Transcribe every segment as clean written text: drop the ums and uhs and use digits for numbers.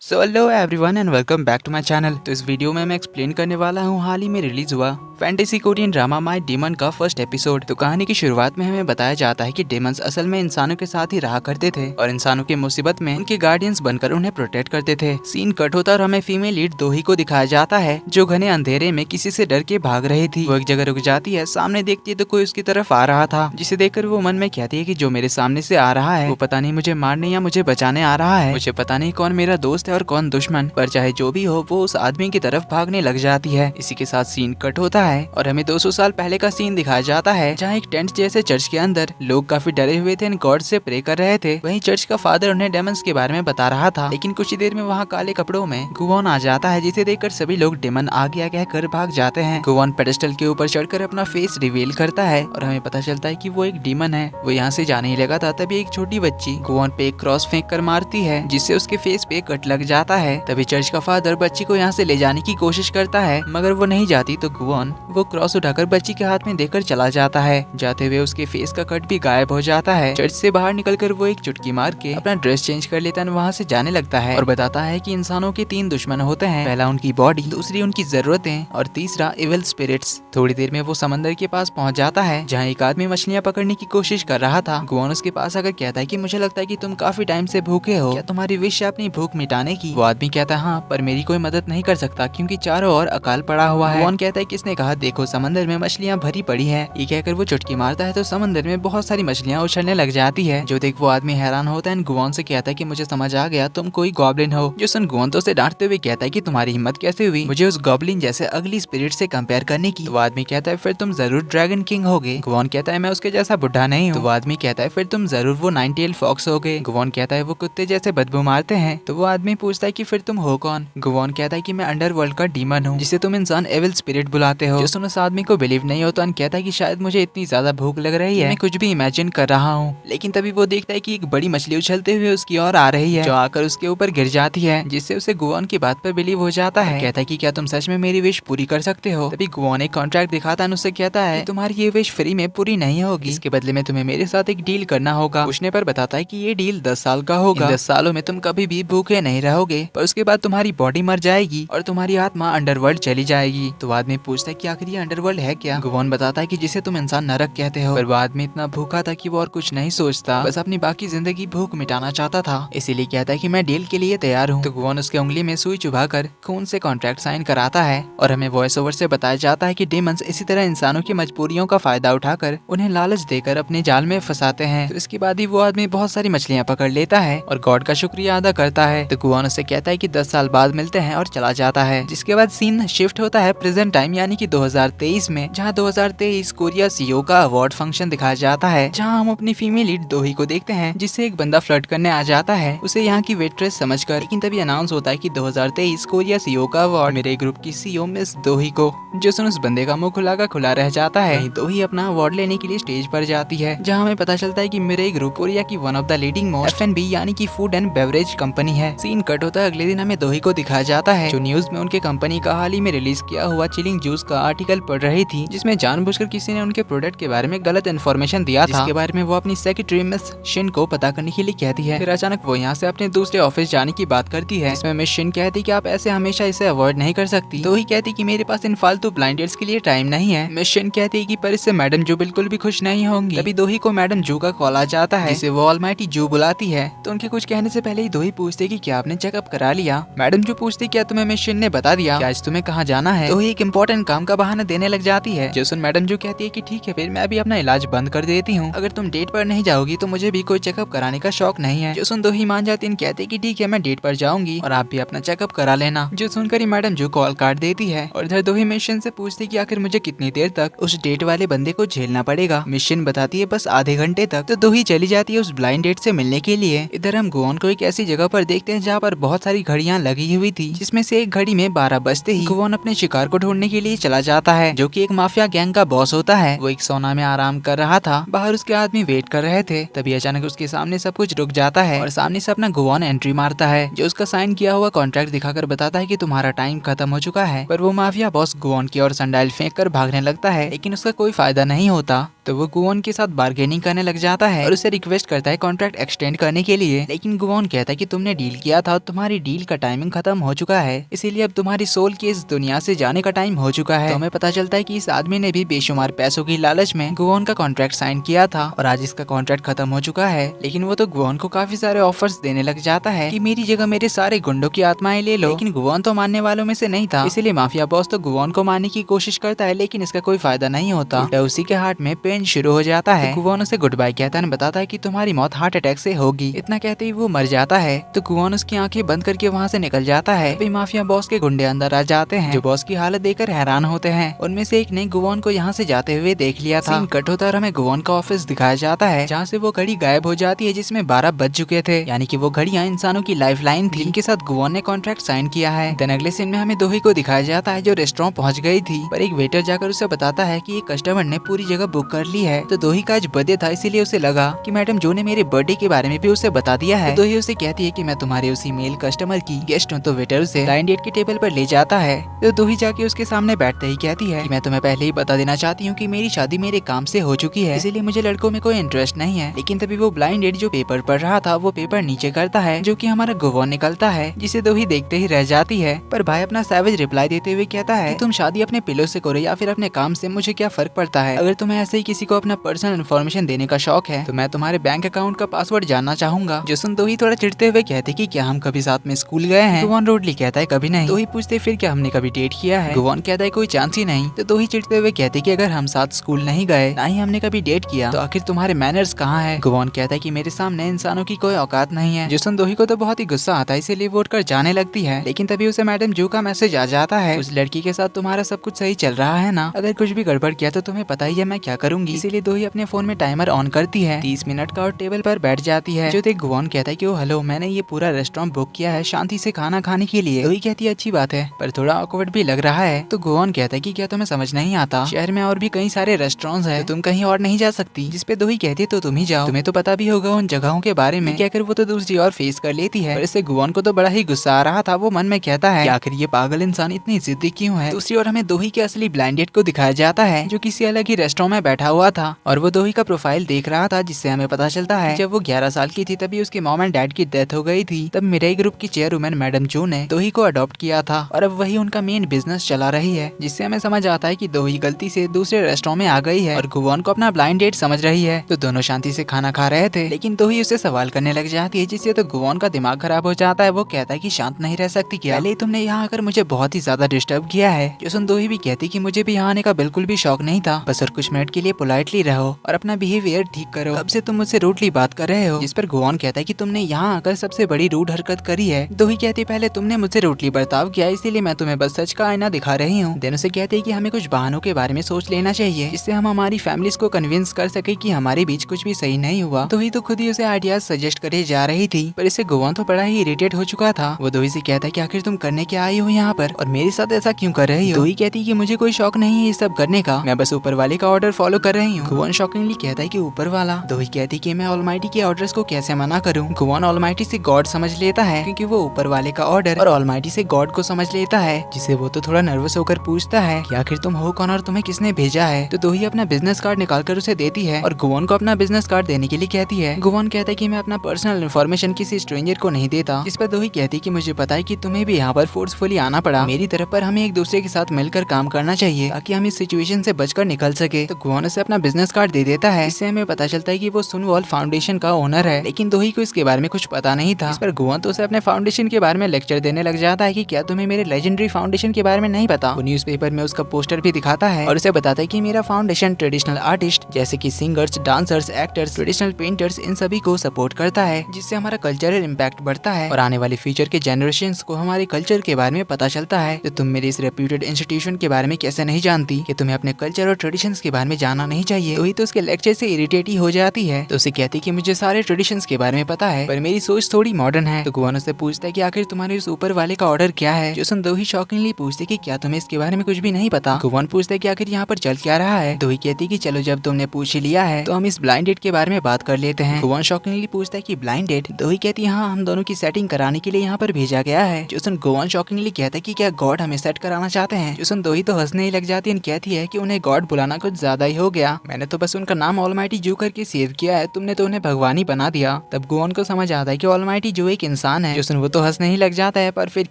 So hello everyone and welcome back to my channel. तो इस video में मैं एक्सप्लेन करने वाला हूँ हाल ही में रिलीज हुआ fantasy Korean drama My Demon का फर्स्ट एपिसोड। तो कहानी की शुरुआत में हमें बताया जाता है कि डेमंस असल में इंसानों के साथ ही रहा करते थे और इंसानों की मुसीबत में उनके गार्डियंस बनकर उन्हें प्रोटेक्ट करते थे। सीन कट होता और हमें फीमेल लीड दोही को दिखाया जाता है जो घने अंधेरे में किसी से डर के भाग रही थी। वो एक जगह रुक जाती है, सामने देखती है तो कोई उसकी तरफ आ रहा था, जिसे देखकर वो मन में कहती है कि जो मेरे सामने से आ रहा है वो पता नहीं मुझे मारने या मुझे बचाने आ रहा है। मुझे पता नहीं कौन मेरा दोस्त है और कौन दुश्मन, पर चाहे जो भी हो वो उस आदमी की तरफ भागने लग जाती है। इसी के साथ सीन कट होता है और हमें 200 साल पहले का सीन दिखाया जाता है जहाँ एक टेंट जैसे चर्च के अंदर लोग काफी डरे हुए थे, गॉड से प्रे कर रहे थे। वहीं चर्च का फादर उन्हें डेमंस के बारे में बता रहा था, लेकिन कुछ ही देर में वहाँ काले कपड़ों में गुवॉन आ जाता है, जिसे देखकर सभी लोग डेमन आ गया कहकर भाग जाते हैं। गुवॉन पेडेस्टल के ऊपर चढ़कर अपना फेस रिवील करता है और हमें पता चलता है कि वो एक डीमन है। वो यहाँ से जाने ही लगा था तभी एक छोटी बच्ची गुवॉन पे एक क्रॉस फेंक कर मारती है, जिससे उसके फेस पे कट लग जाता है। तभी चर्च का फादर बच्ची को यहाँ से ले जाने की कोशिश करता है, मगर वो नहीं जाती तो गुवॉन वो क्रॉस उठाकर बच्ची के हाथ में देकर चला जाता है। जाते हुए उसके फेस का कट भी गायब हो जाता है। चर्च से बाहर निकलकर वो एक चुटकी मार के अपना ड्रेस चेंज कर लेता है, वहाँ से जाने लगता है और बताता है कि इंसानों के 3 दुश्मन होते हैं, पहला उनकी बॉडी, दूसरी उनकी जरूरतें और तीसरा इविल स्पिरिट्स। थोड़ी देर में वो समंदर के पास पहुँच जाता है जहाँ एक आदमी मछलियाँ पकड़ने की कोशिश कर रहा था। गुवॉन उसके पास आकर कहता है कि मुझे लगता है कि तुम काफी टाइम से भूखे हो, क्या तुम्हारी विश है अपनी भूख मिटाने की? वो आदमी कहता है हाँ, पर मेरी कोई मदद नहीं कर सकता क्योंकि चारों ओर अकाल पड़ा हुआ है। गुवॉन कहता है किसने कहा? देखो समंदर में मछलियाँ भरी पड़ी है। ये कहकर वो चुटकी मारता है तो समंदर में बहुत सारी मछलियाँ उछलने लग जाती है। जो देख वो आदमी हैरान होता है, गुवॉन से कहता है कि मुझे समझ आ गया, तुम कोई गॉब्लिन हो। जो सुन गुवॉन तो उसे डांटते हुए कहता है कि तुम्हारी हिम्मत कैसे हुई मुझे उस गॉब्लिन जैसे अगली स्पिरिट से कंपेयर करने की? वो आदमी कहता है फिर तुम जरूर ड्रैगन किंग होगे। गुवॉन कहता है मैं उसके जैसा बुढ़ा नहीं हूँ। तो वो आदमी कहता है फिर तुम जरूर वो 9 टेल फॉक्स होगे। गुवॉन कहता है वो कुत्ते जैसे बदबू मारते हैं। तो वो आदमी पूछता है कि फिर तुम हो कौन? गुवॉन कहता है कि मैं अंडरवर्ल्ड का डीमन हूँ, जिसे तुम इंसान एविल स्पिरिट बुलाते हो। जो सुन उस आदमी को बिलीव नहीं होता, कहता है कि शायद मुझे इतनी ज्यादा भूख लग रही है, मैं कुछ भी इमेजिन कर रहा हूँ। लेकिन तभी वो देखता है कि एक बड़ी मछली उछलते हुए उसकी ओर आ रही है, जो आकर उसके ऊपर गिर जाती है, जिससे उसे गुवॉन की बात पर बिलीव हो जाता है। कहता है कि क्या तुम सच में मेरी विश पूरी कर सकते हो? तभी गुवॉन एक कॉन्ट्रैक्ट दिखाता है, उससे कहता है तुम्हारी ये विश फ्री में पूरी नहीं होगी, इसके बदले में तुम्हें मेरे साथ एक डील करना होगा। पूछने पर बताता है कि ये डील 10 साल का होगा। 10 सालों में तुम कभी भी भूखे नहीं रहोगे, पर उसके बाद तुम्हारी बॉडी मर जाएगी और तुम्हारी आत्मा अंडरवर्ल्ड चली जाएगी। तो आदमी पूछता है कि आखिर ये अंडरवर्ल्ड है क्या? गुवॉन बताता है कि जिसे तुम इंसान नरक कहते हो। पर वो आदमी इतना भूखा था कि वो और कुछ नहीं सोचता, बस अपनी बाकी जिंदगी भूख मिटाना चाहता था, इसीलिए कहता है कि मैं डील के लिए तैयार हूँ। तो गुवॉन उसके उंगली में सुई चुभाकर खून से कॉन्ट्रैक्ट साइन कराता है और हमें वॉइस ओवर से बताया जाता है कि डेमंस इसी तरह इंसानों की मजबूरियों का फायदा उठाकर उन्हें लालच देकर अपने जाल में फंसाते हैं। तो इसके बाद ही वो आदमी बहुत सारी मछलियाँ पकड़ लेता है और गॉड का शुक्रिया अदा करता है। तो गुवॉन उससे कहता है कि 10 साल बाद मिलते हैं और चला जाता है। जिसके बाद सीन शिफ्ट होता है प्रेजेंट टाइम यानी कि 2023 में, जहाँ 2023 कोरिया सीईओ का अवार्ड फंक्शन दिखाया जाता है, जहाँ हम अपनी फीमेल लीड दोही को देखते हैं, जिससे एक बंदा फ्लर्ट करने आ जाता है उसे यहाँ की वेट्रेस समझकर। लेकिन तभी अनाउंस होता है कि 2023 कोरिया सीईओ का अवार्ड मेरे ग्रुप की सीईओ मिस दोही को। जो सुन उस बंदे का मुंह खुला का खुला रह जाता है। दोही अपना अवार्ड लेने के लिए स्टेज पर जाती है, जहाँ हमें पता चलता है कि मेरे ग्रुप कोरिया की one of the leading most F&B यानी कि फूड एंड बेवरेज कंपनी है। सीन कट होता है, अगले दिन हमें दोही को दिखाया जाता है जो न्यूज में उनके कंपनी का हाल ही में रिलीज किया हुआ चिलिंग जूस का आर्टिकल पढ़ रही थी, जिसमें जानबूझकर किसी ने उनके प्रोडक्ट के बारे में गलत इन्फॉर्मेशन दिया था, जिसके बारे में वो अपनी सेक्रेटरी मिस शिन को पता करने के लिए कहती है। फिर अचानक वो यहाँ से अपने दूसरे ऑफिस जाने की बात करती है, जिसमें मिस शिन कहती कि आप ऐसे हमेशा इसे अवॉइड नहीं कर सकती। तो ही कहती कि मेरे पास इन फालतू ब्लाइंड डेट्स के लिए टाइम नहीं है। मिस शिन कहती कि पर इससे मैडम जो बिल्कुल भी खुश नहीं होंगी। तभी दोही को मैडम जू का कॉल आ जाता है, जिसे वो ऑलमाइटी जू बुलाती है। तो उनके कुछ कहने से पहले ही दोही पूछते कि क्या आपने चेकअप करा लिया? मैडम जो पूछती क्या तुम्हें मिस शिन ने बता दिया कि आज तुम्हें कहाँ जाना है? तो एक इम्पोर्टेंट काम का बहाना देने लग जाती है। जो सुन मैडम जो कहती है कि ठीक है फिर मैं अभी अपना इलाज बंद कर देती हूँ, अगर तुम डेट पर नहीं जाओगी तो मुझे भी कोई चेकअप कराने का शौक नहीं है। जो सुन दोही मान जाती है, कहती है कि ठीक है मैं डेट पर जाऊंगी और आप भी अपना चेकअप करा लेना। जो सुनकर ही मैडम जो कॉल काट देती है और इधर दोही मिशन से पूछती कि आखिर मुझे कितनी देर तक उस डेट वाले बंदे को झेलना पड़ेगा। मिशन बताती है बस आधे घंटे तक। तो दोही चली जाती है उस ब्लाइंड डेट से मिलने के लिए। इधर हम गुवॉन को एक ऐसी जगह पर देखते हैं जहाँ पर बहुत सारी घड़ियां लगी हुई थी, जिसमें से एक घड़ी में 12 बजते ही गुवॉन अपने शिकार को ढूंढने के लिए चला जाता है, जो कि एक माफिया गैंग का बॉस होता है। वो एक सोना में आराम कर रहा था, बाहर उसके आदमी वेट कर रहे थे। तभी अचानक उसके सामने सब कुछ रुक जाता है और सामने से अपना गुवॉन एंट्री मारता है, जो उसका साइन किया हुआ कॉन्ट्रैक्ट दिखाकर बताता है कि तुम्हारा टाइम खत्म हो चुका है। पर वो माफिया बॉस गुवॉन की ओर सनडाइल फेंक कर भागने लगता है, लेकिन उसका कोई फायदा नहीं होता। तो वो गुवॉन के साथ बार्गेनिंग करने लग जाता है और उसे रिक्वेस्ट करता है कॉन्ट्रैक्ट एक्सटेंड करने के लिए। लेकिन गुवॉन कहता है कि तुमने डील किया था साथ तुम्हारी डील का टाइमिंग खत्म हो चुका है, इसीलिए अब तुम्हारी सोल की इस दुनिया से जाने का टाइम हो चुका है। तो हमें पता चलता है कि इस आदमी ने भी बेशुमार पैसों की लालच में गुवोन का कॉन्ट्रैक्ट साइन किया था और आज इसका कॉन्ट्रैक्ट खत्म हो चुका है। लेकिन वो तो गुवोन को काफी सारे ऑफर्स देने लग जाता है कि मेरी जगह मेरे सारे गुंडों की आत्माएं ले लो। लेकिन गुवोन तो मानने वालों में से नहीं था, इसीलिए माफिया बॉस तो गुवोन को मारने की कोशिश करता है, लेकिन इसका कोई फायदा नहीं होता। उल्टा उसी के हार्ट में पेन शुरू हो जाता है। तो गुवोन उसे गुड बाय कहता है, बताता है कि तुम्हारी मौत हार्ट अटैक से होगी। इतना कहते ही वो मर जाता है। तो गुवोन उसकी आंखें बंद करके वहाँ से निकल जाता है। अभी माफिया बॉस के गुंडे अंदर आ जाते हैं, जो बॉस की हालत देखकर हैरान होते हैं। उनमें से एक ने गुवोन को यहाँ से जाते हुए देख लिया था। सीन कट होता और हमें गुवोन का ऑफिस दिखाया जाता है, जहाँ से वो घड़ी गायब हो जाती है जिसमें 12 बज चुके थे, यानी कि वो घड़ियाँ इंसानों की लाइफ लाइन थी जिनके साथ गुवोन ने कॉन्ट्रैक्ट साइन किया है। देन अगले सीन में हमें दोही को दिखाया जाता है जो रेस्टोरेंट पहुंच गई थी, पर एक वेटर जाकर उसे बताता है कि एक कस्टमर ने पूरी जगह बुक कर ली है। तो दोही का आज बर्थडे था, इसीलिए उसे लगा कि मैडम जो ने मेरे बर्थडे के बारे में भी उसे बता दिया है। तो दोही उसे कहती है कि मैं तुम्हारे उसी मेल कस्टमर की गेस्ट हूँ। तो वेटर उसे ब्लाइंड डेट के टेबल पर ले जाता है। तो दोही जाके उसके सामने बैठते ही कहती है कि मैं तुम्हें पहले ही बता देना चाहती हूँ कि मेरी शादी मेरे काम से हो चुकी है, इसीलिए मुझे लड़कों में कोई इंटरेस्ट नहीं है। लेकिन तभी वो ब्लाइंड डेट जो पेपर पढ़ रहा था वो पेपर नीचे करता है, जो कि हमारा गुवोन निकलता है, जिसे दोही देखते ही रह जाती है। पर भाई अपना सैवेज रिप्लाई देते हुए कहता है कि तुम शादी अपने पिलो से करो या फिर अपने काम से, मुझे क्या फर्क पड़ता है। अगर तुम्हें ऐसे ही किसी को अपना पर्सनल इन्फॉर्मेशन देने का शौक है तो मैं तुम्हारे बैंक अकाउंट का पासवर्ड जानना चाहूंगा। जो सुन दोही थोड़ा चिढ़ते हुए कहते कि क्या हम कभी साथ में स्कूल गए हैं। गुवोन रूडली कहता है कभी नहीं। दोही पूछते फिर क्या हमने कभी डेट किया है। गुवोन कहता है कोई चांस ही नहीं। तो दोही चिढ़ते हुए कहते कि अगर हम साथ स्कूल नहीं गए ना ही हमने कभी डेट किया तो आखिर तुम्हारे मैनर्स कहाँ है। गुवोन कहता है कि मेरे सामने इंसानों की कोई औकात नहीं है। जो सुन दोही को तो बहुत ही गुस्सा आता है, इसीलिए वो उठकर जाने लगती है। लेकिन तभी उसे मैडम जू का मैसेज आ जाता है, उस लड़की के साथ तुम्हारा सब कुछ सही चल रहा है ना, अगर कुछ भी गड़बड़ किया तो तुम्हें पता ही है मैं क्या करूंगी। इसीलिए दोही अपने फोन में टाइमर ऑन करती है 30 मिनट का और टेबल पर बैठ जाती है। जो देख गुवोन कहता है कि ओ हेलो, मैंने ये पूरा रेस्टोरेंट बुक किया है शांति से खाना खाने के लिए। दोही कहती है अच्छी बात है, पर थोड़ा ऑकवर्ड भी लग रहा है। तो गुवोन कहता है कि क्या तुम्हें समझ नहीं आता, शहर में और भी कई सारे रेस्टोरेंट्स हैं, तो तुम कहीं और नहीं जा सकती। जिस पे दोही कहती है तो तुम ही जाओ, तुम्हें तो पता भी होगा उन जगहों के बारे में। कहकर वो तो दूसरी और फेस कर लेती है। पर इससे गुवोन को तो बड़ा ही गुस्सा आ रहा था। वो मन में कहता है कि आखिर ये पागल इंसान इतनी जिद्दी क्यों है। दूसरी ओर हमें दोही के असली ब्लाइंड डेट को दिखाया जाता है, जो किसी अलग ही रेस्टोरेंट में बैठा हुआ था और वो दोही का प्रोफाइल देख रहा था, जिससे हमें पता चलता है जब वो 11 साल की थी तभी उसके मॉम एंड डैड की डेथ हो गई थी। तब मिराई ग्रुप की चेयरवुमन मैडम जो ने दोही को अडॉप्ट किया था और अब वही उनका मेन बिजनेस चला रही है, जिससे हमें समझ आता है कि दोही गलती से दूसरे रेस्टोरेंट में आ गई है और गुवोन को अपना ब्लाइंड डेट समझ रही है। तो दोनों शांति से खाना खा रहे थे, लेकिन दोही उसे सवाल करने लग जाती है, जिससे तो गुवोन का दिमाग खराब हो जाता है। वो कहता है कि शांत नहीं रह सकती क्या, पहले तुमने यहाँ आकर मुझे बहुत ही ज्यादा डिस्टर्ब किया है। जो सुन दोही भी कहती कि मुझे भी यहाँ आने का बिल्कुल भी शौक नहीं था, बस और कुछ मिनट के लिए पोलाइटली रहो और अपना बिहेवियर ठीक करो। कब से तुम मुझसे रूडली बात कर रहे हो। जिस पर गुवोन कहता है कि तुमने यहाँ आकर सबसे बड़ी रूड हरकत करी है। दोही कहती पहले तुमने मुझसे रूडली बर्ताव किया, इसीलिए मैं तुम्हें बस सच का आईना दिखा रही हूँ। देन उसे कहते हैं कि हमें कुछ बहानों के बारे में सोच लेना चाहिए, जिससे हम हमारी फैमिलीज को कन्विंस कर सके कि हमारे बीच कुछ भी सही नहीं हुआ। दोही तो खुद ही उसे आइडियाज सजेस्ट करे जा रही थी, पर इससे गुवोन तो बड़ा ही इरिटेट हो चुका था। वो दोही से कहता है कि आखिर तुम करने क्या आई हो यहाँ पर और मेरे साथ ऐसा क्यों कर रही हो। दोही कहती है कि मुझे कोई शौक नहीं है ये सब करने का, मैं बस ऊपर वाले का ऑर्डर फॉलो कर रही हूँ। गुवोन शॉकिंगली कहता है कि ऊपर वाला। दोही कहती है कि मैं ऑलमाइटी के ऑर्डर्स को कैसे मना करूँ। गुवोन ऑलमाइटी से गॉड समझ लेता है, क्योंकि वो ऊपर वाले का ऑर्डर और ऑलमाइटी से गॉड को समझ लेता है, जिसे वो तो थोड़ा नर्वस होकर पूछता है कि आखिर तुम हो कौन और तुम्हें किसने भेजा है। तो दोही अपना बिजनेस कार्ड निकालकर उसे देती है और गुवोन को अपना बिजनेस कार्ड देने के लिए कहती है। गुवोन कहता है कि मैं अपना पर्सनल इन्फॉर्मेशन किसी स्ट्रेंजर को नहीं देता। जिस पर दोही कहती है कि मुझे पता है कि तुम्हें भी यहाँ पर फोर्सफुली आना पड़ा मेरी तरफ, पर हमें एक दूसरे के साथ मिलकर काम करना चाहिए ताकि हम इस सिचुएशन से बचकर निकल सके। तो गुवोन उसे अपना बिजनेस कार्ड दे देता है, इससे हमें पता चलता है कि वो सुनवॉल फाउंडेशन का ओनर है। लेकिन दोही को इसके बारे में कुछ पता नहीं था। इस पर गुवोन तो उसे अपने फाउंडेशन के बारे में लेक्चर देने लग जाता है कि क्या तुम्हें मेरे लेजेंडरी फाउंडेशन के बारे में नहीं पता। वो न्यूज़पेपर में उसका पोस्टर भी दिखाता है और उसे बताता है कि मेरा फाउंडेशन ट्रेडिशनल आर्टिस्ट जैसे कि singers, dancers, actors, traditional painters इन सभी को सपोर्ट करता है, जिससे हमारा कल्चरल इम्पैक्ट बढ़ता है और आने वाले फ्यूचर के जनरेशंस को हमारे कल्चर के बारे में पता चलता है। तो तुम मेरे इस रेप्यूटेड इंस्टीट्यूशन के बारे में कैसे नहीं जानती कि तुम्हें अपने कल्चर और ट्रेडिशंस के बारे में जानना नहीं चाहिए। तो ही तो उसके लेक्चर से इरिटेट ही हो जाती है। तो उसे कहती कि मुझे सारे ट्रेडिशंस के बारे में पता है, पर मेरी सोच थोड़ी मॉडर्न है। तो गुवोन उससे पूछता है कि आखिर तुम्हारे उस ऊपर वाले का ऑर्डर क्या है। जो सुन दोही शॉकिंगली पूछते कि क्या तुम्हें इसके बारे में कुछ भी नहीं पता। गुवोन पूछता है कि आखिर यहाँ पर चल क्या रहा है। दोही कहती कि चलो जब तुमने पूछ ही लिया है तो हम इस ब्लाइंड डेट के बारे में बात कर लेते हैं। गुवोन शॉकिंगली पूछता है कि ब्लाइंड डेट। दोही कहती है हाँ, हम दोनों की सेटिंग कराने के लिए यहाँ पर भेजा गया है। जो सुन गुवोन शॉकिंगली कहता है कि क्या गॉड हमें सेट कराना चाहते हैं। जो सुन दोही तो हंसने ही लग जाती है और कहती है कि उन्हें गॉड बुलाना कुछ ज्यादा ही हो गया, मैंने तो बस उनका नाम ऑलमाइटी जू करके सेव किया है, तुमने तो उन्हें भगवान ही बना दिया। तब गुवोन को समझ आता है कि ऑलमाइटी जू एक इंसान इंसान है। जोसन वो तो हंसने ही लग जाता है, पर फिर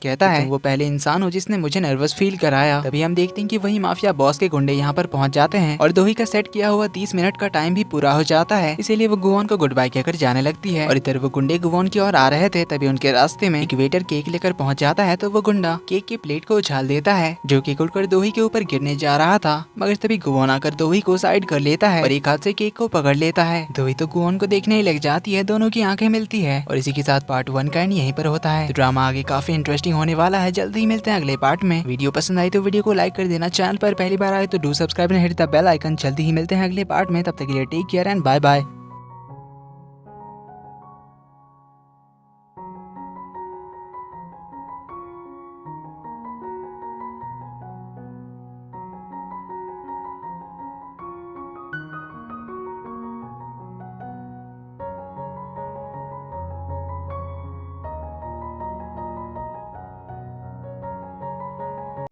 कहता है वो पहले इंसान हो जिसने मुझे नर्वस फील कराया। तभी हम देखते हैं कि वही माफिया बॉस के गुंडे यहाँ पर पहुंच जाते हैं और दोही का सेट किया हुआ 30 मिनट का टाइम भी पूरा हो जाता है, इसीलिए वो गुवोन को गुड बाय कहकर जाने लगती है। और इधर वो गुंडे गुवोन की ओर आ रहे थे, तभी उनके रास्ते में एक वेटर केक लेकर पहुंच जाता है। तो वो गुंडा केक की प्लेट को उछाल देता है, जो केक उड़कर दोही के ऊपर गिरने जा रहा था, मगर तभी गुवोन आकर दोही को साइड कर लेता है और एक हाथ से केक को पकड़ लेता है। दोही तो गुवोन को देखने ही लग जाती है, दोनों की आंखें मिलती है और इसी के साथ पार्ट 1 का एंड यहीं पर होता है। तो ड्रामा आगे काफी इंटरेस्टिंग होने वाला है, जल्दी ही मिलते हैं अगले पार्ट में। वीडियो पसंद आई तो वीडियो को लाइक कर देना, चैनल पर पहली बार आए तो do subscribe and hit the bell icon. जल्दी ही मिलते हैं अगले पार्ट में, तब तक के लिए take care and bye bye.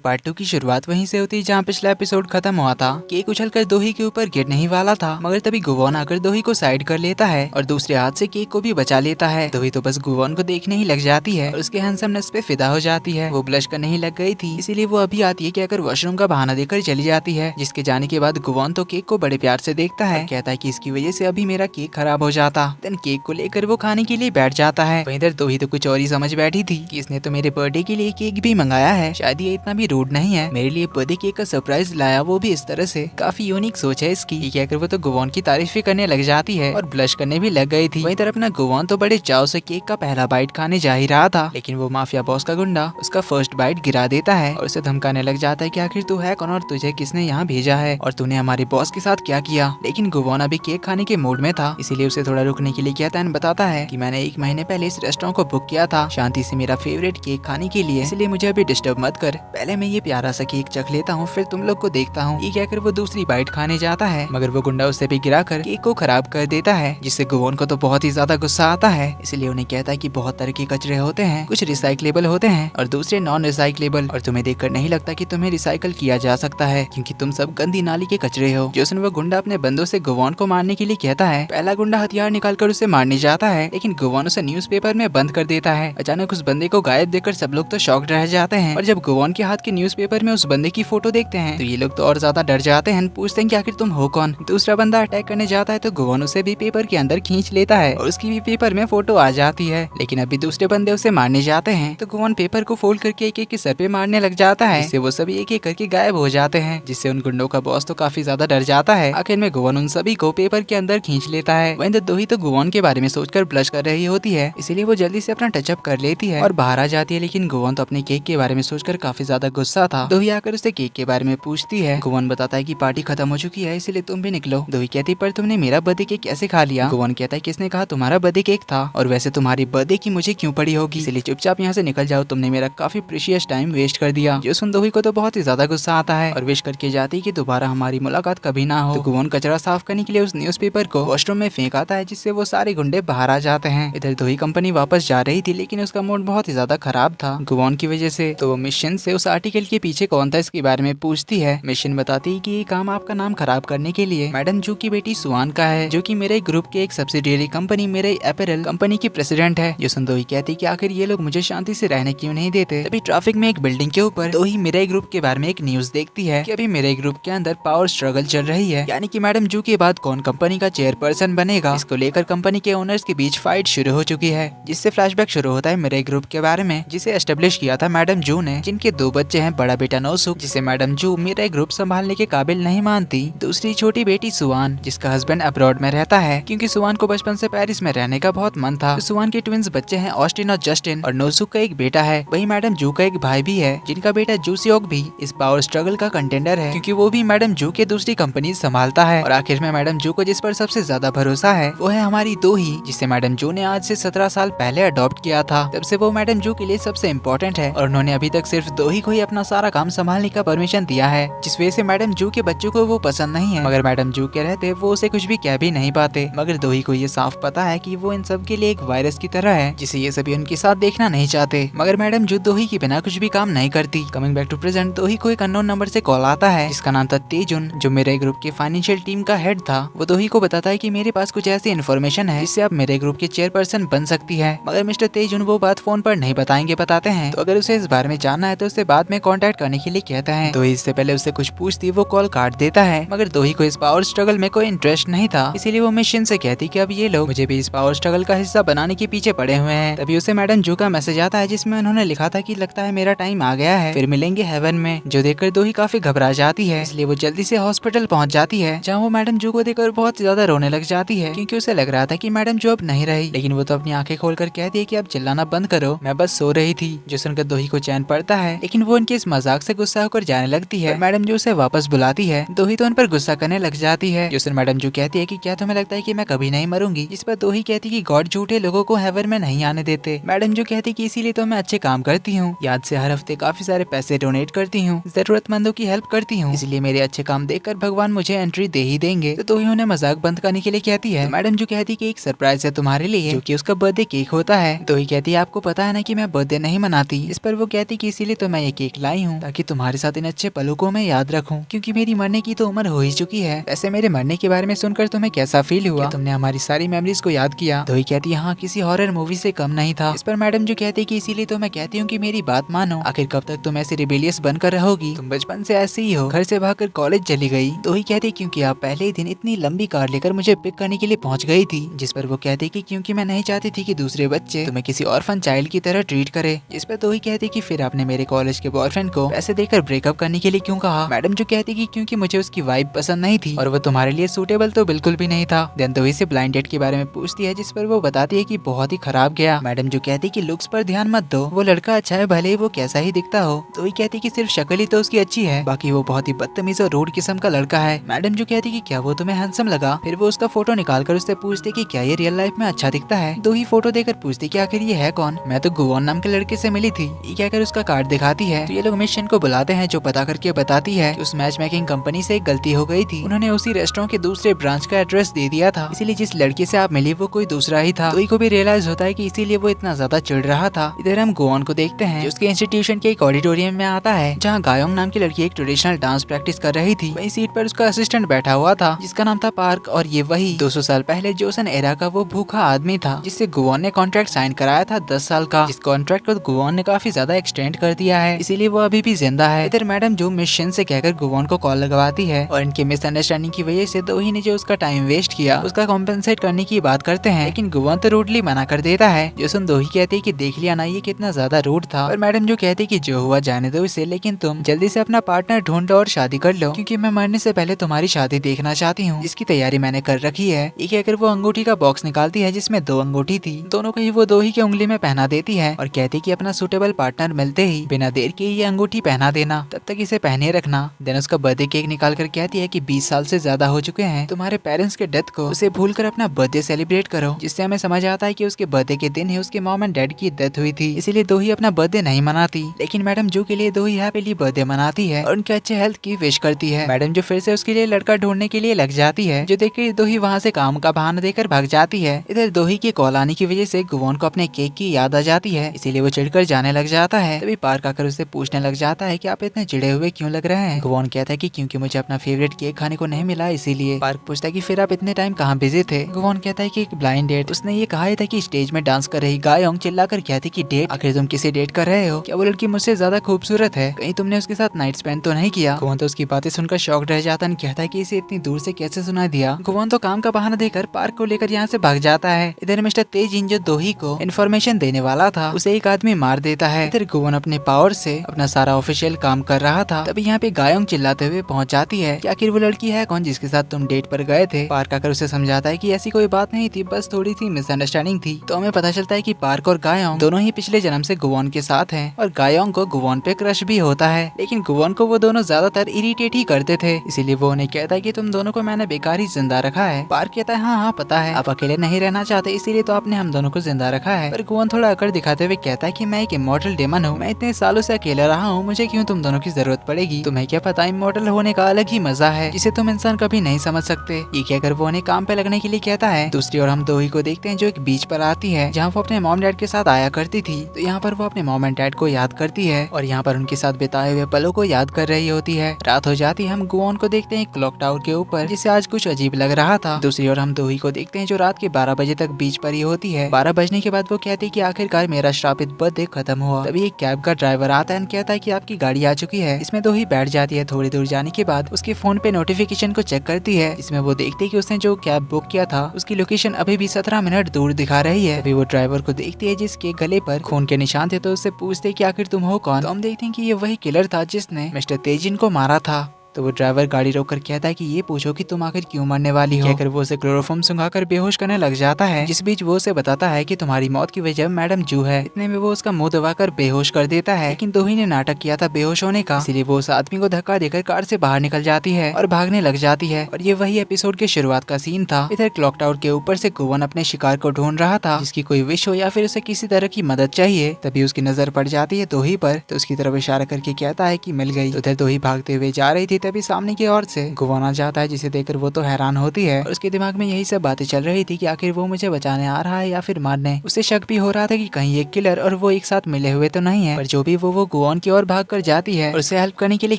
Part 2 की शुरुआत वहीं से होती है जहाँ पिछला एपिसोड खत्म हुआ था। केक उछलकर दोही के ऊपर गिरने ही वाला था, मगर तभी गुवोन आकर दोही को साइड कर लेता है और दूसरे हाथ से केक को भी बचा लेता है। दोही तो बस गुवोन को देखने ही लग जाती है और उसके हैंडसमनेस पे फिदा हो जाती है। वो ब्लश करने ही लग गई थी, इसीलिए वो अभी आती है कि अगर वॉशरूम का बहाना देकर चली जाती है, जिसके जाने के बाद गुवोन तो केक को बड़े प्यार से देखता है, कहता है कि इसकी वजह से अभी मेरा केक खराब हो जाता। देन केक को लेकर वो खाने के लिए बैठ जाता है। वहीं इधर दोही तो कुछ और ही समझ बैठी थी कि इसने तो मेरे बर्थडे के लिए केक भी मंगाया है, शायद ये इतना भी रूड नहीं है, मेरे लिए बर्थडे केक का सरप्राइज लाया, वो भी इस तरह से। काफी यूनिक सोच है इसकी। ये कहकर वो तो गुवोन की तारीफ भी करने लग जाती है और ब्लश करने भी लग गई थी। वहीं तरफ अपना गुवोन तो बड़े चाव से केक का पहला बाइट खाने जा ही रहा था, लेकिन वो माफिया बॉस का गुंडा उसका फर्स्ट बाइट गिरा देता है और उसे धमकाने लग जाता है कि आखिर तू है कौन और तुझे किसने यहाँ भेजा है और तूने हमारे बॉस के साथ क्या किया। लेकिन गुवोन अभी केक खाने के मूड में था, इसीलिए उसे थोड़ा रुकने के लिए कहता है, बताता है कि मैंने 1 महीने पहले इस रेस्टोरेंट को बुक किया था शांति से मेरा फेवरेट केक खाने के लिए, इसलिए मुझे अभी डिस्टर्ब मत कर, पहले मैं ये प्यारा सा केक चख लेता हूँ, फिर तुम लोग को देखता हूँ। ये कहकर वो दूसरी बाइट खाने जाता है, मगर वो गुंडा उससे भी गिराकर केक को खराब कर देता है, जिससे गुवोन को तो बहुत ही ज्यादा गुस्सा आता है। इसलिए उन्हें कहता है कि बहुत तरह के कचरे होते हैं, कुछ रिसाइक्लेबल होते हैं और दूसरे नॉन रिसाइक्लेबल, और तुम्हें देखकर नहीं लगता कि तुम्हें रिसाइकल किया जा सकता है, क्योंकि तुम सब गंदी नाली के कचरे हो। जोसन वो गुंडा अपने बंदों से गुवोन को मारने के लिए कहता है। पहला गुंडा हथियार निकालकर उसे मारने जाता है, लेकिन गुवोन उसे न्यूज़पेपर में बंद कर देता है। अचानक उस बंदे को गायब देखकर सब लोग तो शॉक्ड रह जाते हैं, और जब गुवोन के हाथ के न्यूज़पेपर में उस बंदे की फोटो देखते हैं तो ये लोग तो और ज्यादा डर जाते हैं, पूछते हैं कि आखिर तुम हो कौन। दूसरा बंदा अटैक करने जाता है तो गुवोन उसे भी पेपर के अंदर खींच लेता है और उसकी भी पेपर में फोटो आ जाती है, लेकिन अभी दूसरे बंदे उसे मारने जाते हैं तो गुवोन पेपर को फोल्ड करके एक एक के सर पे मारने लग जाता है, जिससे वो सभी एक एक करके गायब हो जाते हैं, जिससे उन गुंडों का बॉस तो काफी ज्यादा डर जाता है। आखिर में गुवोन उन सभी को पेपर के अंदर खींच लेता है। वहीं दोही तो गुवोन के बारे में सोचकर ब्लश कर रही होती है, इसीलिए वो जल्दी से अपना टचअप कर लेती है और बाहर आ जाती है, लेकिन गुवोन तो अपने केक के बारे में सोचकर काफी ज्यादा गुस्सा था। दोही आकर उससे केक के बारे में पूछती है। गुवोन बताता है कि पार्टी खत्म हो चुकी है, इसलिए तुम भी निकलो। दोही कहती पर तुमने मेरा बर्थडे केक कैसे खा लिया। गुवोन कहता है किसने कहा तुम्हारा बर्थडे केक था, और वैसे तुम्हारी बर्थडे की मुझे क्यों पड़ी होगी, इसलिए चुपचाप यहाँ से निकल जाओ, तुमने मेरा काफी प्रीशियस टाइम वेस्ट कर दिया। जो सुन दोही को तो बहुत ही ज्यादा गुस्सा आता है और विश करके जाती कि दोबारा हमारी मुलाकात कभी ना हो। तो गुवोन कचरा साफ करने के लिए उस न्यूज़पेपर को वॉशरूम में फेंक आता है, जिससे वो सारे गुंडे बाहर आ जाते हैं। इधर दोही कंपनी वापस जा रही थी, लेकिन उसका मूड बहुत ही ज्यादा खराब था गुवोन की वजह से। तो वो मिशन से उस आर्टिकल के पीछे कौन था इसके बारे में पूछती है। मिशन बताती है कि ये काम आपका नाम खराब करने के लिए मैडम जू की बेटी सुआन का है, जो कि मेरे ग्रुप के एक सब्सिडियरी कंपनी मेरे अपैरल कंपनी की प्रेसिडेंट है। जो दोही कहती कि आखिर ये लोग मुझे शांति से रहने क्यों नहीं देते। तभी ट्रैफिक में एक बिल्डिंग के ऊपर दोही मेरे ग्रुप के बारे में एक न्यूज देखती है कि अभी मेरे ग्रुप के अंदर पावर स्ट्रगल चल रही है, यानी कि मैडम जू के बाद कौन कंपनी का चेयरपर्सन बनेगा। इसको लेकर कंपनी के ओनर्स के बीच फाइट शुरू हो चुकी है, जिससे फ्लैशबैक शुरू होता है मेरे ग्रुप के बारे में, जिसे एस्टेब्लिश किया था मैडम जू ने, जिनके 2 बच्चे हैं। बड़ा बेटा नोसुक, जिसे मैडम जू मेरे ग्रुप संभालने के काबिल नहीं मानती। दूसरी छोटी बेटी सुआन, जिसका हस्बैंड अब्रॉड में रहता है, क्योंकि सुआन को बचपन से पेरिस में रहने का बहुत मन था। तो सुआन के ट्विंस बच्चे हैं ऑस्टिन और जस्टिन, और नोसुक का एक बेटा है। वही मैडम जू का एक भाई भी है, जिनका बेटा जूसियोक भी इस पावर स्ट्रगल का कंटेंडर है, क्योंकि वो भी मैडम जू के दूसरी कंपनी संभालता है। और आखिर में मैडम जू को जिस पर सबसे ज्यादा भरोसा है वो है हमारी दोही, जिसे मैडम जू ने आज से 17 साल पहले अडॉप्ट किया था। तब से वो मैडम जू के लिए सबसे इम्पोर्टेंट है, और उन्होंने अभी तक सिर्फ दोही को ही अपना सारा काम संभालने का परमिशन दिया है, जिस वजह से मैडम जू के बच्चों को वो पसंद नहीं है। मगर मैडम जू के रहते वो उसे कुछ भी कह भी नहीं पाते। मगर दोही को ये साफ पता है कि वो इन सब के लिए एक वायरस की तरह है, जिसे ये सभी उनके साथ देखना नहीं चाहते। मगर मैडम जू दोही के बिना कुछ भी काम नहीं करती। कमिंग बैक टू प्रेजेंट, दोही को एक अननोन नंबर से कॉल आता है, जिसका नाम था तेजुन, जो मेरे ग्रुप के फाइनेंशियल टीम का हेड था। वो दोही को बताता है कि मेरे पास कुछ ऐसी इन्फॉर्मेशन है जिससे आप मेरे ग्रुप के चेयरपर्सन बन सकती है। मगर मिस्टर तेजुन वो बात फोन पर नहीं बताते हैं। तो अगर उसे इस बारे में जानना है तो उसे बाद में कांटेक्ट करने के लिए कहता है। दोही इससे पहले उससे कुछ पूछती वो कॉल काट देता है। मगर दोही को इस पावर स्ट्रगल में कोई इंटरेस्ट नहीं था, इसीलिए वो मिशन से कहती कि अब ये लोग मुझे भी इस पावर स्ट्रगल का हिस्सा बनाने के पीछे पड़े हुए हैं। तभी उसे मैडम जू का मैसेज आता है, जिसमें उन्होंने लिखा था कि लगता है मेरा टाइम आ गया है, फिर मिलेंगे हेवन में। जो देखकर दोही काफी घबरा जाती है, इसलिए वो जल्दी से हॉस्पिटल पहुंच जाती है, जहाँ वो मैडम जू को देखकर बहुत ज्यादा रोने लग जाती है, क्योंकि उसे लग रहा था कि मैडम जू अब नहीं रही। लेकिन वो तो अपनी आंखें खोलकर कहती है कि अब चिल्लाना बंद करो, मैं बस सो रही थी। जो सुनकर दोही को चैन पड़ता है, लेकिन वो उनके इस मजाक से गुस्सा होकर जाने लगती है। मैडम जू उसे वापस बुलाती है। दोही तो उन पर गुस्सा करने लग जाती है। जो मैडम जू कहती है कि क्या तुम्हें लगता है कि मैं कभी नहीं मरूंगी, जिस पर दोही कहती कि गॉड झूठे लोगों को हेवन में नहीं आने देते। मैडम जू कहती कि इसीलिए तो मैं अच्छे काम करती हूँ, याद से हर हफ्ते काफी सारे पैसे डोनेट करती हूँ, जरूरतमंदों की हेल्प करती हूँ, इसलिए मेरे अच्छे काम देखकर भगवान मुझे एंट्री दे ही देंगे। तो दोही उन्हें मजाक बंद करने के लिए कहती है। तो मैडम जू कहती कि एक सरप्राइज है तुम्हारे लिए, जो कि उसका बर्थडे केक होता है। दोही कहती है आपको पता है ना कि मैं बर्थडे नहीं मनाती। इस पर वो कहती कि इसीलिए तो मैं ये केक लाई हूँ, ताकि तुम्हारे साथ इन अच्छे पलों को मैं याद रखूँ, क्योंकि मेरी मरने की तो उम्र हो ही चुकी है। वैसे मेरे मरने के बारे में सुनकर तुम्हें कैसा फील हुआ? तुमने हमारी सारी मेमोरीज को याद किया? दोही कहती है हाँ, किसी हॉरर मूवी से कम नहीं था। इस पर मैडम जो कहती है कि इसीलिए तो मैं कहती हूँ कि मेरी बात मानो, आखिर कब तक तुम ऐसे रिबेलियस बनकर रहोगी? तुम बचपन से ऐसे ही हो, घर से भागकर कॉलेज चली गई। दोही कहती क्योंकि आप पहले ही दिन इतनी लंबी कार लेकर मुझे पिक करने के लिए पहुंच गई थी। जिस पर वो कहती कि क्योंकि मैं नहीं चाहती थी कि दूसरे बच्चे तुम्हें किसी ऑर्फन चाइल्ड की तरह ट्रीट करे। जिस पर दोही कहती कि फिर आपने मेरे कॉलेज के बॉयफ्रेंड को पैसे देकर ब्रेकअप करने के लिए क्यों कहा? मैडम जो कहती कि क्योंकि मुझे उसकी वाइब पसंद नहीं थी और वो तुम्हारे लिए सूटेबल तो बिल्कुल भी नहीं था। देन दोही से ब्लाइंड डेट के बारे में पूछती है, जिस पर वो बताती है कि बहुत ही खराब गया। मैडम जो कहती कि लुक्स पर ध्यान मत दो, वो लड़का अच्छा है भले ही वो कैसा ही दिखता हो। दोही कहती कि सिर्फ शक्ल ही तो उसकी अच्छी है, बाकी वो बहुत ही बदतमीज और रूड किस्म का लड़का है। मैडम जो कहती कि क्या वो तुम्हें हैंडसम लगा? फिर वो उसका फोटो निकालकर उससे पूछती कि क्या ये रियल लाइफ में अच्छा दिखता है? दोही फोटो देकर पूछती कि आखिर ये है कौन? मैं तो गुवोन नाम के लड़के से मिली थी। ये कहकर उसका कार्ड दिखाती है। तो ये लोग मिशन को बुलाते हैं, जो पता करके बताती है कि उस मैच मेकिंग कंपनी से एक गलती हो गई थी। उन्होंने उसी रेस्टोरेंट के दूसरे ब्रांच का एड्रेस दे दिया था, इसीलिए जिस लड़के से आप मिली वो कोई दूसरा ही था। दोही को भी रियलाइज होता है कि इसीलिए वो इतना ज्यादा चिढ़ रहा था। इधर हम गुवोन को देखते हैं, जो उसके इंस्टीट्यूशन के एक ऑडिटोरियम में आता है, जहाँ गायोंग नाम की लड़की एक ट्रेडिशनल डांस प्रैक्टिस कर रही थी। वही सीट पर उसका असिस्टेंट बैठा हुआ था, जिसका नाम था पार्क, और ये वही 200 साल पहले जोसन एरा का वो भूखा आदमी था, जिससे गुवोन ने कॉन्ट्रैक्ट साइन कराया था 10 साल का। जिस कॉन्ट्रैक्ट को गुवोन ने काफी ज्यादा एक्सटेंड कर दिया है, इसीलिए वो अभी भी जिंदा है। इधर मैडम जो मिशन से कहकर गुवोन को कॉल लगवाती है, और इनके मिसअंडरस्टैंडिंग की वजह से दोही ने जो उसका टाइम वेस्ट किया उसका कॉम्पेंसेट करने की बात करते हैं, लेकिन गुवोन तो रूडली मना कर देता है। जोसन दोही कहती है कि देख लिया ना, ये कितना ज्यादा रूड था। और मैडम जो कहती कि जो हुआ जाने दो इसे, लेकिन तुम जल्दी से अपना पार्टनर ढूंढ लो और शादी कर लो, क्योंकि मैं मरने से पहले तुम्हारी शादी देखना चाहती हूँ, जिसकी तैयारी मैंने कर रखी है। ये कहकर वो अंगूठी का बॉक्स निकालती है, जिसमें 2 अंगूठी थी। दोनों को ही वो दोही की उंगली में पहना देती है और कहती कि अपना सुटेबल पार्टनर मिलते ही बिना देर के ये अंगूठी पहना देना, तब तक इसे पहने रखना। देन उसका बर्थडे केक निकाल कर कहती है कि 20 साल से ज्यादा हो चुके हैं तुम्हारे पेरेंट्स के डेथ को, उसे भूलकर अपना बर्थडे सेलिब्रेट करो। जिससे हमें समझ आता है कि उसके बर्थडे के दिन ही उसके मॉम एंड डैड की डेथ हुई थी, इसीलिए दोही अपना बर्थडे नहीं मनाती। लेकिन मैडम जो के लिए दोही हैप्पीली बर्थडे मनाती है और उनके अच्छे हेल्थ की विश करती है। मैडम जो फिर से उसके लिए लड़का ढूंढने के लिए लग जाती है, जो देखकर दोही वहाँ से काम का बहाना देकर भाग जाती है। इधर दोही के कॉल आने की वजह से गुवोन को अपने केक की याद आ जाती है, इसीलिए वो चिढ़कर जाने लग जाता है। तभी पार्क आकर उससे पूछने लग जाता है कि आप इतने चिढ़े हुए क्यों लग रहे हैं? गुवोन कहता है कि क्योंकि मुझे अपना फेवरेट केक खाने को नहीं मिला इसीलिए। पार्क पूछता है कि फिर आप इतने टाइम कहाँ बिजी थे? गुवोन कहता है कि एक ब्लाइंड डेट। उसने ये कहा था कि स्टेज में डांस कर रही गायोंग चिल्लाकर कहती कि डेट? आखिर तुम किसे डेट कर रहे हो? क्या वो लड़की मुझसे ज्यादा खूबसूरत है? कहीं तुमने उसके साथ नाइट स्पेंड तो नहीं किया? गुवोन तो उसकी बातें सुनकर शॉक्ड रह जाता है, कहता है कि इसे इतनी दूर से कैसे सुना दिया। गुवोन तो काम का बहाना देकर पार्क को लेकर यहाँ से भाग जाता है। इधर मिस्टर तेजिन जो दोही को इन्फॉर्मेशन देने वाला था, उसे एक आदमी मार देता है। इधर गुवोन अपने पावर से अपना सारा ऑफिशियल काम कर रहा था, तभी यहाँ पे गायोंग चिल्लाते हुए पहुंच जाती है कि आखिर वो लड़की है कौन जिसके साथ तुम डेट पर गए थे? पार्क आकर उसे समझाता है कि ऐसी कोई बात नहीं थी, बस थोड़ी सी मिसअंडरस्टैंडिंग थी। तो हमें पता चलता है कि पार्क और गायोंग दोनों ही पिछले जन्म से गुवोन के साथ हैं और गायोंग को गुवोन पे क्रश भी होता है, लेकिन गुवोन को वो दोनों ज्यादातर इरिटेट ही करते थे, इसीलिए वो उन्हें कहता है कि तुम दोनों को मैंने बेकार ही जिंदा रखा है। पार्क कहता है हाँ हाँ पता है, आप अकेले नहीं रहना चाहते इसीलिए तो आपने हम दोनों को जिंदा रखा है। पर गुवोन थोड़ा अकड़ दिखाते हुए कहता है कि मैं एक इमॉर्टल डेमन हूँ, मैं इतने सालों से अकेला अकेला रहा हूँ, मुझे क्यों तुम दोनों की जरूरत पड़ेगी? तुम्हें क्या पता, इमॉर्टल होने का अलग ही मजा है जिसे तुम इंसान कभी नहीं समझ सकते। ये कहकर वो उन्हें काम पे लगने के लिए कहता है। दूसरी ओर हम दोही को देखते हैं जो एक बीच पर आती है जहाँ वो अपने मॉम डैड के साथ आया करती थी। तो यहाँ पर वो अपने मॉम एंड डैड को याद करती है और यहाँ पर उनके साथ बिताए हुए पलों को याद कर रही होती है। रात हो जाती है, हम गुओन को देखते हैं क्लॉक टावर के ऊपर, जिसे आज कुछ अजीब लग रहा था। दूसरी ओर हम दोही को देखते हैं जो रात के 12 बजे तक बीच पर ही होती है। 12 बजने के बाद वो कहती है कि आखिरकार मेरा श्रापित बर्थडे खत्म हुआ। तभी एक कैब का ड्राइवर आता है और कहता है कि आपकी गाड़ी आ चुकी है। इसमें दोही बैठ जाती है। थोड़ी दूर जाने के बाद उसके फोन पे नोटिफिकेशन को चेक करती है। इसमें वो देखती है कि उसने जो कैब बुक किया था उसकी लोकेशन अभी भी 17 मिनट दूर दिखा रही है। अभी वो ड्राइवर को देखती है जिसके गले पर खून के निशान थे। तो उससे पूछते कि आखिर तुम हो कौन? तो हम देखते हैं कि ये वही किलर था जिसने मिस्टर तेजिन को मारा था। तो वो ड्राइवर गाड़ी रोककर कहता है कि ये पूछो कि तुम आखिर क्यों मरने वाली हो। कहकर वो उसे क्लोरोफॉर्म सुंघाकर बेहोश करने लग जाता है। जिस बीच वो उसे बताता है कि तुम्हारी मौत की वजह मैडम जू है। इतने में वो उसका मुंह दबाकर बेहोश कर देता है। लेकिन दोही ने नाटक किया था बेहोश होने का, इसलिए वो उस आदमी को धक्का देकर कार से बाहर निकल जाती है और भागने लग जाती है। और ये वही एपिसोड के शुरुआत का सीन था। इधर क्लॉक टावर के ऊपर से गुवन अपने शिकार को ढूंढ रहा था जिसकी कोई विश हो या फिर उसे किसी तरह की मदद चाहिए। तभी उसकी नजर पड़ जाती है दोही पर। तो उसकी तरफ इशारा करके कहता है कि मिल गई। उधर दोही भागते हुए जा रही थी, तभी सामने की ओर से गुवन आ जाता है जिसे देखकर वो तो हैरान होती है। और उसके दिमाग में यही सब बातें चल रही थी कि आखिर वो मुझे बचाने आ रहा है या फिर मारने। उसे शक भी हो रहा था कि कहीं एक किलर और वो एक साथ मिले हुए तो नहीं है। पर जो भी वो गुवन की ओर भाग कर जाती है और उसे हेल्प करने के लिए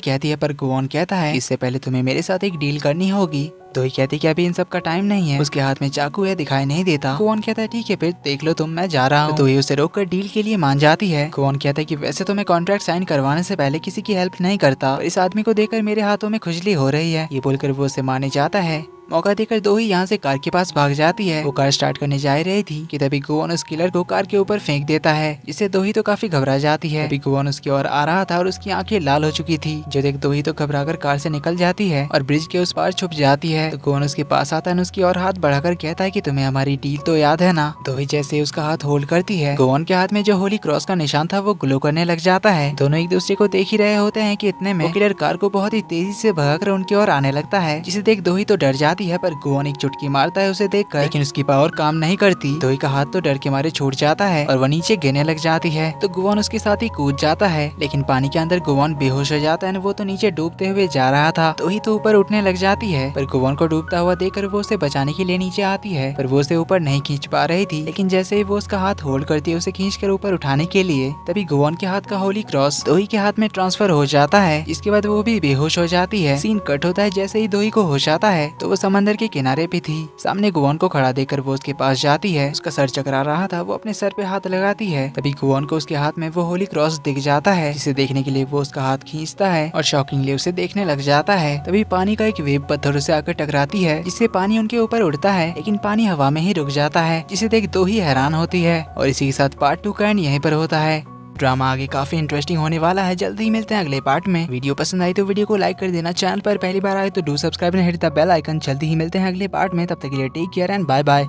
कहती है। पर गुवन कहता है इससे पहले तुम्हें मेरे साथ एक डील करनी होगी। दोही कहती कि अभी इन सब का टाइम नहीं है। उसके हाथ में चाकू है, दिखाई नहीं देता। गुवन कहता है ठीक है फिर देख लो तुम, मैं जा रहा हूँ। तो दोही उसे रोककर डील के लिए मान जाती है। गुवन कहता है कि वैसे तो मैं कॉन्ट्रैक्ट साइन करवाने से पहले किसी की हेल्प नहीं करता, और इस आदमी को देखकर मेरे हाथों में खुजली हो रही है। ये बोलकर वो उसे मारने जाता है। मौका देकर दोही यहाँ से कार के पास भाग जाती है। वो कार स्टार्ट करने जा रही थी कि तभी गुवन उस किलर को कार के ऊपर फेंक देता है, जिससे दोही तो काफी घबरा जाती है। तभी गुवन उसकी ओर आ रहा था और उसकी आंखें लाल हो चुकी थी। जो देख दोही तो घबराकर कार से निकल जाती है और ब्रिज के उस पार छुप जाती है। तो गुवन उसके पास आता है, उसकी ओर हाथ बढ़ाकर कहता है कि तुम्हें हमारी डील तो याद है ना। दोही जैसे ही उसका हाथ होल्ड करती है, गुवन के हाथ में जो होली क्रॉस का निशान था वो ग्लो करने लग जाता है। दोनों एक दूसरे को देख ही रहे होते हैं कि इतने में वो किलर कार को बहुत ही तेजी से भगाकर उनकी ओर आने लगता है, जिसे देख दोही तो डर जाती है। पर गुवन चुटकी मारता है उसे देखकर, लेकिन उसकी पावर काम नहीं करती। दोही का हाथ तो डर के मारे छूट जाता है और वह नीचे गिरने लग जाती है। तो गुवन उसके साथ ही कूद जाता है, लेकिन पानी के अंदर गुवन बेहोश हो जाता है। वो तो नीचे डूबते हुए जा रहा था। दोही तो ऊपर उठने लग जाती है, पर गुवन को डूबता हुआ देखकर वो उसे बचाने के लिए नीचे आती है। पर वो उसे ऊपर नहीं खींच पा रही थी, लेकिन जैसे ही वो उसका हाथ होल्ड करती है उसे खींचकर ऊपर उठाने के लिए, तभी गुवन के हाथ का होली क्रॉस दोही के हाथ में ट्रांसफर हो जाता है। इसके बाद वो भी बेहोश हो जाती है। सीन कट होता है। जैसे ही दोही को होश आता है तो वो समंदर के किनारे पे थी। सामने गुवन को खड़ा देखकर वो उसके पास जाती है। उसका सर चकरा रहा था, वो अपने सर पे हाथ लगाती है। तभी गुवन को उसके हाथ में वो होली क्रॉस दिख जाता है, जिसे देखने के लिए वो उसका हाथ खींचता है और शॉकिंगली उसे देखने लग जाता है। तभी पानी का एक वेव पत्थरों से आकर टकराती है, जिससे पानी उनके ऊपर उड़ता है, लेकिन पानी हवा में ही रुक जाता है, जिसे देख दोही हैरान होती है। और इसी के साथ पार्ट 2 का एंड यहीं पर होता है। ड्रामा आगे काफी इंटरेस्टिंग होने वाला है। जल्दी ही मिलते हैं अगले पार्ट में। वीडियो पसंद आई तो वीडियो को लाइक कर देना। चैनल पर पहली बार आए तो do subscribe and hit the bell icon. जल्दी ही मिलते हैं अगले पार्ट में। तब तक के लिए take care and bye bye.